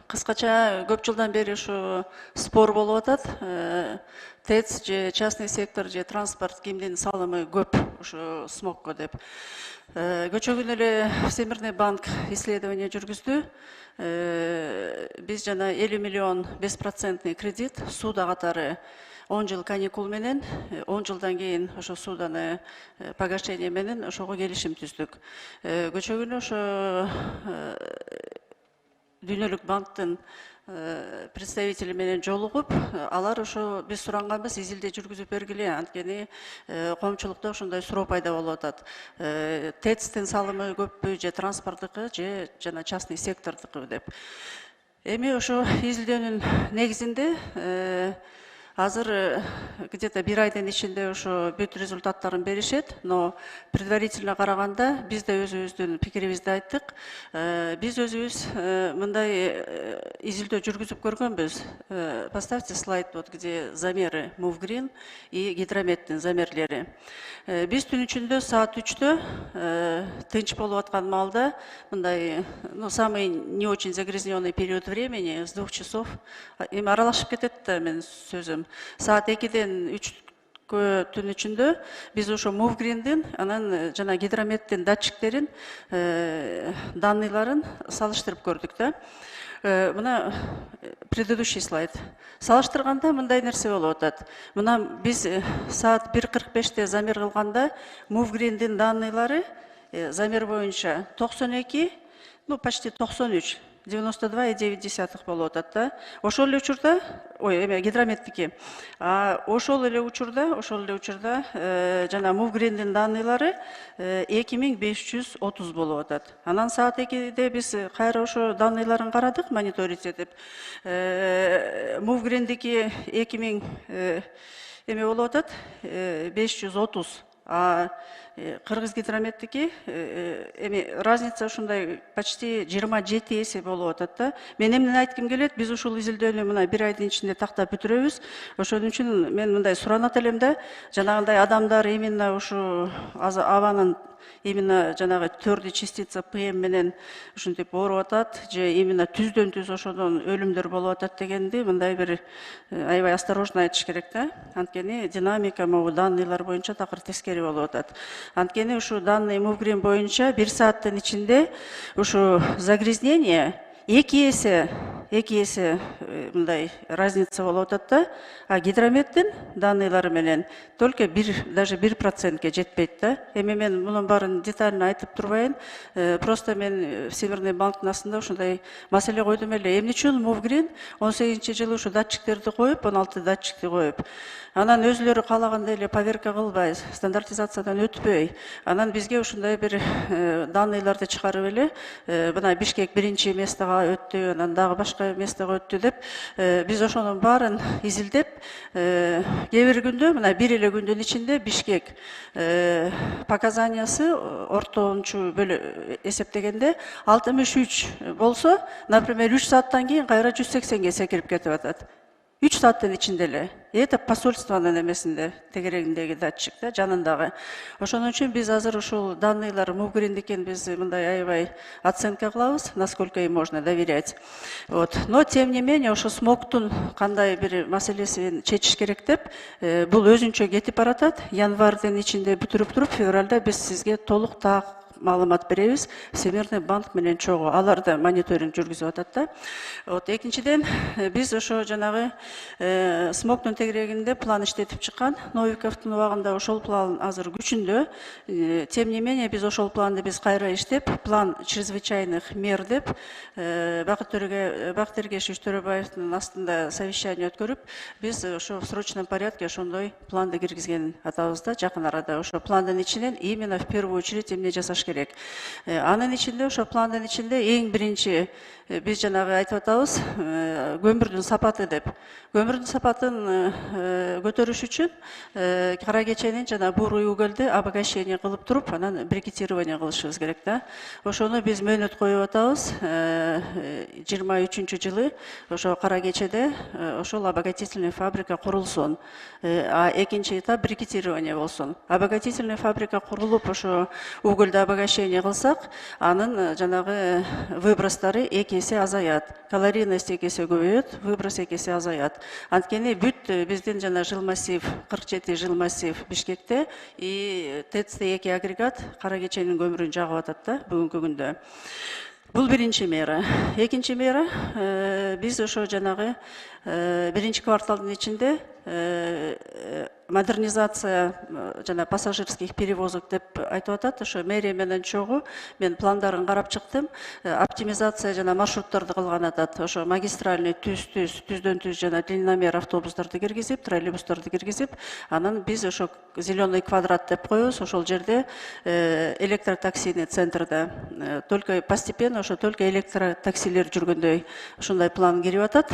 Кыскача көп жылдан бери ушу спор болуп атат. ТЭЦ же частный сектор же транспорт кимдин салымы көп ушу смогко деп. Көчөгүн эле Всемирный банк исследование жүргүздү. Биз жана 50 миллион беспроцентный кредит сууда катары 10 жыл каникул менен, 10 жылдан кийин ошо суданы погашение менен ошого келишим түздүк. Көчөгүнө ошо Дүйнөлүк банктын представители менен жолугуп, алар ошо биз суранганбыз изилдөө жүргүзүп бергиле, анткени коомчулукта ошондой суроо пайда болуп атат. ТЭЦтин салымы көппү же транспорттуку же жана частный сектордуку деп. Эми ошо изилдөөнүн негизинде азыр где-то бир айдын ичинде ошо бүт результаттарын беришет, но предварительно караганда биз да өзүбүздүн пикирибизди айттык. Биз өзүбүз мындай изилдөө жүргүзүп көргөнбүз. Поставьте слайд, вот где замеры MoveGreen и гидрометтин замерлери. Биз түн ичинде саат 3-тө тынч болуп аткан маалда, мындай, самый не очень загрязненный период времени с 2 часов, эми аралашып кетет да менин сөзүм. Саат 2-ден 3-кө түн ичинде биз ошо MoveGreen'дин анан жана гидрометтин датчиктерин данныйларын салыштырып көрдүк да. Мына предыдущий слайд. Салыштырганда мындай нерсе болуп атат. Мына биз саат 1:45-те замер кылганда MoveGreen'дин данныйлары замер боюнча 92, почти 93. 92,9 болуп атат да. Ошол эле учурда, гидрометтики. Ошол эле учурда жана MoveGreen'дин данныйлары 2530 болуп атат. Анан саат 2-де биз кайра ошо данныйларын карадык, мониторить этип. MoveGreen'дики 2000 болуп атат, 530. Кыргыз гидрометтики разница ушундай почти 27 эсе болуп атат да. Мен эмнени айткым келет, биз ушул изилдөөнү мына бир айдын ичинде тактап бүтүрөбүз. Ошон үчүн мен мындай суранат элем да, жанагындай адамдар именно ушу абанын именно жанагы твердый частица ПМ менен ушинтип ооруп атат, же именно түздөн түз ошодон өлүмдөр болуп атат дегенди мындай бир аябай осторожно айтыш керек да. Анткени динамика могу данныйлар боюнча такыр тескери болуп атат. Анткени ушу данный MoveGreen боюнча 1 сааттын ичинде ушу загрязнение 2 эсе мындай разница болуп атат да. Гидрометтин данныйлары менен только даже 1%ке жетпейт да. Эми мен мунун баарын детально айтып турбайын. Просто мен Всемирный банктын астында ушундай маселе койдум эле. Эмне үчүн MoveGreen 18-жылы ушу датчиктерди коюп, 16 датчикти коюп, анан өзүлөрү каалагандай эле поверка кылбай, стандартизациядан өтпөй, анан бизге ушундай бир данныйларды чыгарып эле, мына Бишкек биринчи местага өттү, анан дагы башка местага өттү деп, биз ошонун баарын изилдеп, кээ бир күндө, мына бир эле күндүн ичинде Бишкек показаниясы ортончу эсептегенде 63 болсо, например, 3 сааттан кийин кайра 180ге секирип кетип атат. 3 сааттын ичинде эле. Это посольствонун эмесинде, тегерегиндеги датчик да, жанындагы. Ошон үчүн биз азыр ушул данныйлар MoveGreen'дикин биз мындай аябай оценка кылабыз, насколько им можно доверять. Но тем не менее, ошо смогтун кандай бир маселесин чечиш керек деп, бул өзүнчө кетип баратат. Январдын ичинде бүтүрүп туруп, февралда биз сизге толук маалымат беребиз. Всемирный банк менен чогуу алар да мониторинг жүргүзүп атат да. Экинчиден биз ошо жанагы смогтун тегерегинде план иштетип чыккан. Новиковдун убагында ошол план азыр күчүндө. Тем не менее, биз ошол планды кайра иштеп, план чрезвычайных мер деп Бакыт Эргешевич Төрөбаевдин астында совещание өткөрүп, биз ошо в срочном порядке ошондой планды киргизген атабыз да, жакын арада. Ошо пландын ичинен именно в первую очередь эмне жасаш керек. Анын ичинде, ошо пландын ичинде эң биринчи биз жанагы айтып атабыз, көмүрдүн сапаты деп. Көмүрдүн сапатын көтөрүш үчүн кара кеченин жана бурый угольду обогащение кылып туруп, анан брикетирование кылышыбыз керек да. Ошону биз мөөнөт коюп атабыз. 23-жылы ошо кара кечеде ошол обогатительный фабрика курулсун. Экинчи этап брикетирование болсун. Обогатительный фабрика курулуп, ошо угольду обогащение кылсак, анын жанагы выбростары 2 есе азаят. Калорийность 2 есе көбөйөт, выброс 2 есе азаят. Анткени бүт биздин жана жыл массив, 47 жыл массив Бишкекте и ТЭЦ-2 агрегат кара кеченин көмүрүн жагып атат да бүгүнкү күндө. Бул биринчи мера. Экинчи мера, биз ошо жанагы биринчи кварталдын ичинде модернизация жана пассажирских перевозок деп айтып атат. Ошо мэрия менен чогуу мен пландарын карап чыктым. Оптимизация жана маршруттарды кылган атат. Ошо магистральный түздөн түз жана длинномер автобустарды киргизип, троллейбустарды киргизип, анан биз ошо зеленый квадрат деп коебуз. Ошол жерде электротаксини центрда только постепенно ошо только электротаксилер жүргөндөй ушундай план кирип атат.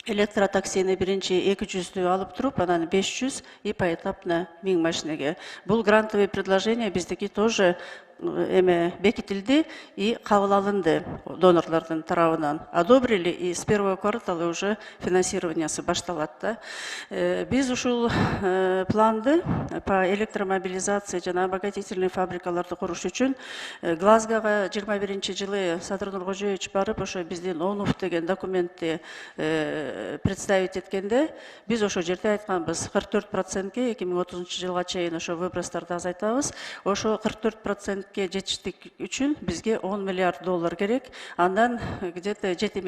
Электротаксини биринчи 200 алып туруп, анан 500 и поэтапно 1000 машинеге. Бул грантовые предложения биздики тоже бекитилди и кабыл алынды донорлордун тарабынан. Одобрили, и с первого квартала уже финансированиясы башталат да. Биз ушул планды по электромобилизации жана обогатительный фабрикаларды куруш үчүн Глазгого 21-жылы Садыр Нуркожоевич барып, ошо биздин ОНУФ деген документти представить эткенде, биз ошо жерде айтканбыз 44%ке 2030-жылга чейин ошо выбростарды азайтабыз. Ошо 44% жетиштик үчүн бизге 10 миллиард доллар керек. Андан где-то 7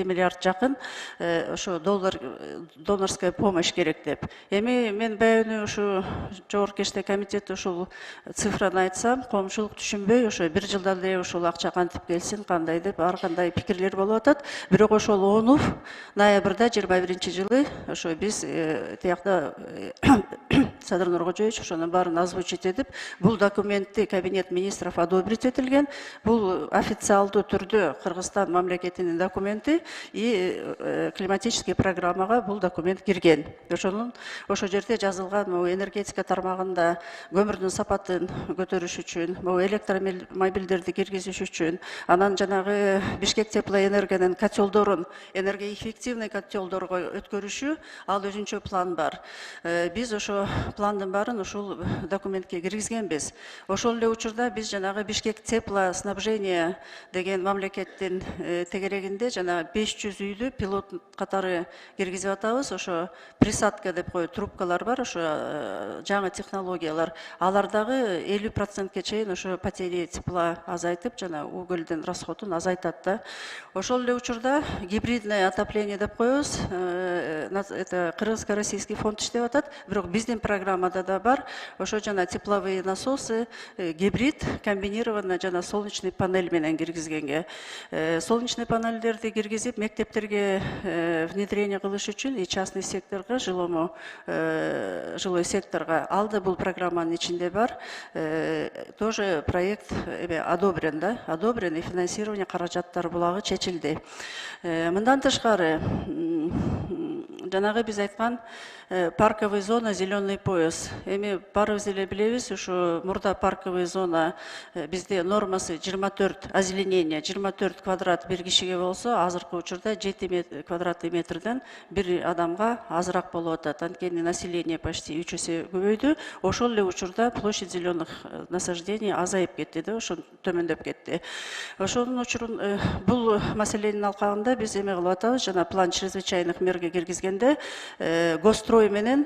миллиард жакын ошо доллар донорская помощь керек деп. Эми мен баягы ушу жогорку кечте комитет ушул цифраны айтсам, коомчулук түшүнбөй, ошо 1 жылдан эле ушул акча кантип келсин, кандай деп ар кандай пикирлер болуп атат. Бирок ошол ОНУФ ноябрда 21-жылы ошо биз тиякта Садыр Нуркожоевич ошонун баарын озвучить этип, бул документти кабинет министров одобрить этилген. Бул официалдуу түрдө Кыргызстан мамлекетинин документи и климатический программага бул документ кирген. Ошо жерде жазылган энергетика тармагында көмүрдүн сапатын көтөрүш үчүн, электромобилдерди киргизиш үчүн, анан жанагы Бишкек теплоэнергиянын котелдорун энергоэффективный котелдорго өткөрүшү, ал өзүнчө план бар. Биз ошо пландын баарын ушул документке киргизгенбиз. Ошол эле учурда биз жанагы Бишкек теплоснабжение деген мамлекеттин тегерегинде жана 500 үйдү пилот катары киргизип атабыз. Ошо присадка деп коюп трубкалар бар, ошо жаңы технологиялар. Алардагы 50%ке чейин ошо потери тепла азайтып, жана угольдун расходун азайтат да. Ошол эле учурда гибридное отопление деп коебуз. Это Кыргызско-российский фонд иштеп атат. Бирок биздин программада да бар. Ошо жана тепловые насосы гибрид комбинированно жана солнечный панель менен киргизгенге. Солнечный панельдерди киргизип мектептерге внедрение кылыш үчүн и частный секторго, жилой секторго алды. Бул программанын ичинде бар. Тоже проект одобрен, да? Одобрен, и финансирование каражаттар булагы чечилди. Мындан тышкары жанагы биз айткан парковый зона, зеленый пояс. Эми баарыбыз эле билебиз, ушу мурда парковый зона бизде нормасы 24 озеленение, 24 квадрат бир кишиге болсо, азыркы учурда 7 квадратный метрден бир адамга азыраак болуп атат. Анткени население почти 3 эсе көбөйдү. Ошол эле учурда площадь зеленых насаждений азайып кетти да, ошо төмөндөп кетти. Ошонун учурун бул маселенин алкагында биз эме кылып атабыз, жана план чрезвычайных мерге киргизгенде гострой менен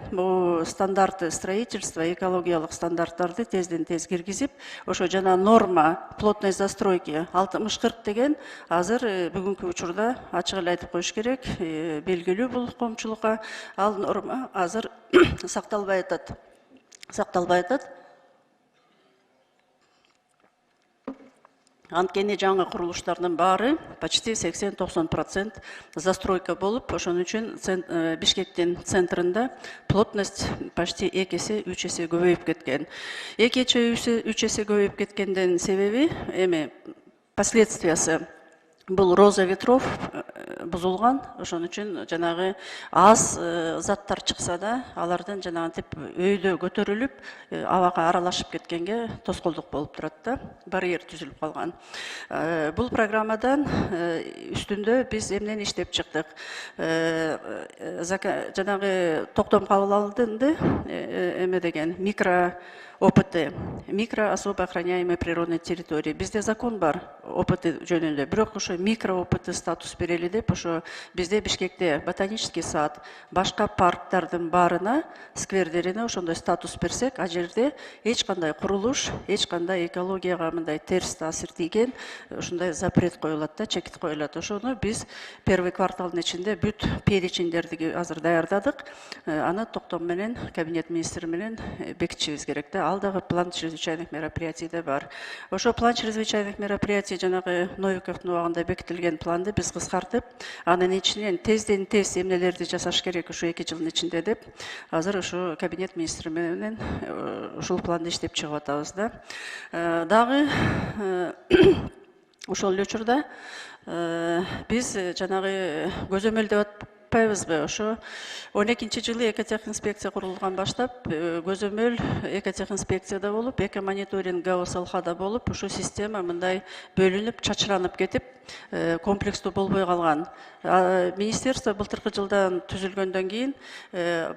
стандарты строительства, экологиялык стандарттарды тезден тез киргизип, ошо жана норма плотной застройки 60-40 деген азыр бүгүнкү учурда ачык эле айтып коюш керек, белгилүү бул коомчулукка. Ал норма азыр сакталбай атат. Анткени жаңы курулуштардын баары почти 80-90% застройка болуп, ошон үчүн Бишкектин центринде плотность почти 2 эсе 3 эсе көбөйүп кеткен. 2 эсе 3 эсе көбөйүп кеткенден себеби эми последствиясы бул роза ветров бузулган. Ошон үчүн жанагы аз заттар чыкса да, алардан жанагынтип өйдө көтөрүлүп, абага аралашып кеткенге тоскоолдук болуп турат да, барьер түзүлүп калган. Бул программадан үстүндө биз эмнени иштеп чыктык? Жанагы токтом кабыл алынды, эме деген микро опыты, микро особо охраняемые природные территории. Бізде закон бар опыты жөнінде, бирок ошо микро опыты статус берели деп, ошо бізде Бишкекте ботанический сад, башка парктардын баарына, сквердерине ошондой статус берсек, а жерде эч кандай курулуш, эч кандай экологияга мындай терс таасир тийген, ушундай запрет коюлат да, чекит коюлат. Ошону биз первый кварталдын ичинде бүт перечиндерди азыр даярдадык. Аны токтом менен кабинет министри менен бекитишибиз керек да. Ал дагы план чрезвычайных мероприятий да бар. Ошо план чрезвычайных мероприятий жанагы Новиковдун убагында бекитилген планды биз кыскартып, анын ичинен тезден тез эмнелерди жасаш керек ошо 2 жылдын ичинде деп, азыр ошо кабинет министри менен ушул планды иштеп чыгып атабыз да. Дагы ошол эле учурда биз жанагы көзөмөлдөп атпайбызбы, ошо 12-жылы экотехинспекция курулган баштап, көзөмөл экотехинспекцияда болуп, эко-мониторинг ГАО-Салхада болуп, ошо система мындай бөлүнүп, чачыранып кетип, комплекстүү болбой калган. Министерство былтыркы жылдан түзүлгөндөн кийин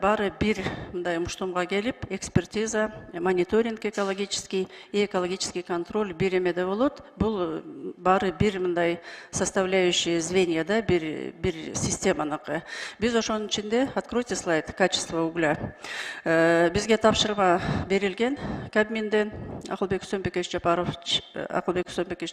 баары бир мындай муштумга келип, экспертиза, мониторинг экологический и экологический контроль бир эмеде болот. Бул баары бир мындай составляющие звенья да, бир системаныкы. Биз ошонун ичинде, откройте слайд, качество угля. Бизге тапшырма берилген Кабминден, Акылбек Үсөнбекович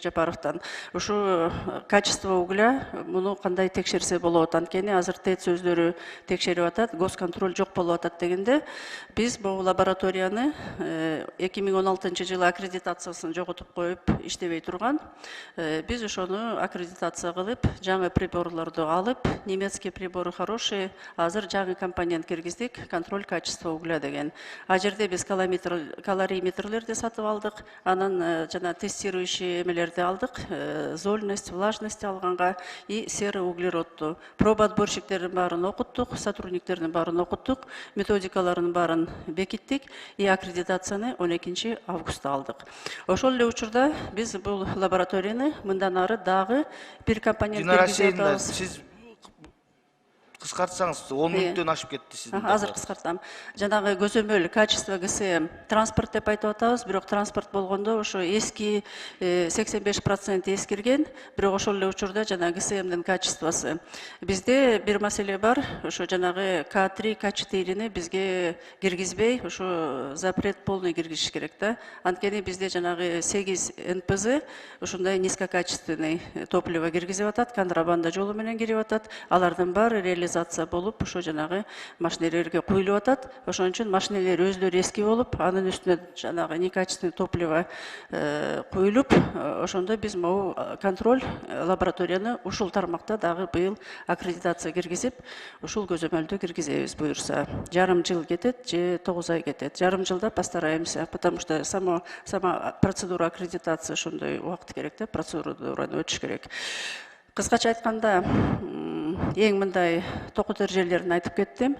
Жапаровдон ушу качество угля муну кандай текшерсе болот, анткени азыр ТЭЦ өздөрү текшерип атат, госконтроль жок болуп атат дегенде, биз бул лабораторияны 2016-жылы аккредитациясын жоготуп коюп иштебей турган. Биз ошону аккредитация кылып, жаңы приборлорду алып, немецкий приборы хорошие, азыр жаңы компонент киргиздик, контроль качества угля деген. А жерде биз калориметрлерди сатып алдык, анан жана тестирующий эмелерди алдык, зольность, влажность алганга и серый углеродду. Проба отборщиктердин баарын окуттук, сотрудниктердин баарын окуттук, методикаларын баарын бекиттик и аккредитацияны 12 августта алдык. Ошол эле учурда биз бул лабораторияны мындан ары дагы бир компонент киргизип атабыз. Кыскартсаңыз, 10 мүнөттөн ашып кетти сиздин. Азыр кыскартам. Жанагы көзөмөл качество ГСМ транспорт деп айтып атабыз, бирок транспорт болгондо ошо эски 85% эскирген, бирок ошол эле учурда жанагы ГСМдин качествосы. Бизде бир маселе бар, ошо жанагы К3, К4-ни бизге киргизбей, ошо запрет полный киргизиш керек да. Анткени бизде жанагы 8 НПЗ ошондой низкокачественный топливо киргизип атат, контрабанда жолу менен кирип атат. Алардын баары болуп, ошо жанагы машинелерге куюлуп атат. Ошон үчүн машинелер өздөрү эски болуп, анын үстүнө жанагы некачественный топливо куюлуп, ошондо биз могу контроль лабораторияны ушул тармакта дагы быйыл аккредитация киргизип, ушул көзөмөлдү киргизебиз буюрса. Жарым жыл кетет же 9 ай кетет. Жарым жылда постараемся, потому что сама процедура аккредитации ошондой убакыт керек да, процедураны өтүш керек. Кыскача айтканда, эң мындай токут эрежелерин айтып кеттим.